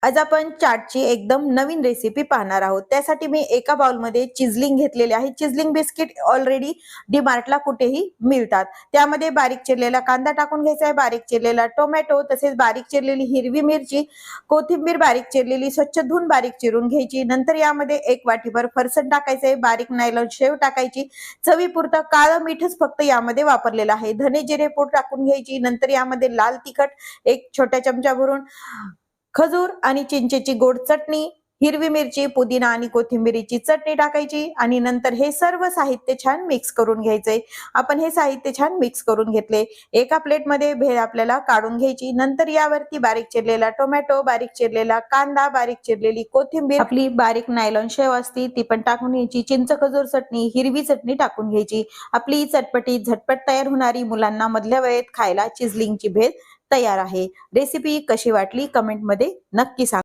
आज आपण चाटची एकदम नवीन रेसिपी पाहणार आहोत। त्यासाठी मी एका बाउलमध्ये चिजलिंग घेतलेले आहे। चिजलिंग बिस्किट ऑलरेडी डीमार्टला कुठेही मिळतात। त्यामध्ये बारीक चिरलेला कांदा टाकून घ्यायचा आहे, बारीक चिरलेला टोमॅटो, तसेच बारीक चिरलेली हिरवी मिरची, कोथिंबीर बारीक चिरलेली स्वच्छ धुवून बारीक चिरून घ्यायची। नंतर यामध्ये एक वाटीभर फरसाण टाकायचे, बारीक नायलॉन शेव टाकायची, चवीपुरतं काळं मीठच फक्त यामध्ये वापरलेलं आहे। धने जिरे पूड टाकून घ्यायची। नंतर यामध्ये लाल तिखट एक छोट्या चमचा भरून, खजूर आणि चिंचेची गोड चटणी, हिरवी मिरची, पुदिना आणि कोथिंबीरीची चटणी टाकायची आणि नंतर हे सर्व साहित्य छान मिक्स करून घ्यायचंय। आपण हे साहित्य छान मिक्स करून घेतले। एका प्लेटमध्ये भेळ आपल्याला काढून घ्यायची। नंतर यावरती बारीक चिरलेला टोमॅटो, बारीक चिरलेला कांदा, बारीक चिरलेली कोथिंबीर, आपली बारीक नायलॉन शेव असती ती पण टाकून घ्यायची, चिंच खजूर चटणी, हिरवी चटणी टाकून घ्यायची। आपली चटपटीत झटपट तयार होणारी, मुलांना मधल्या वेळेत खायला चिजलिंगची भेळ तयार आहे। रेसिपी कशी वाटली कमेंट मध्ये नक्की सांगा।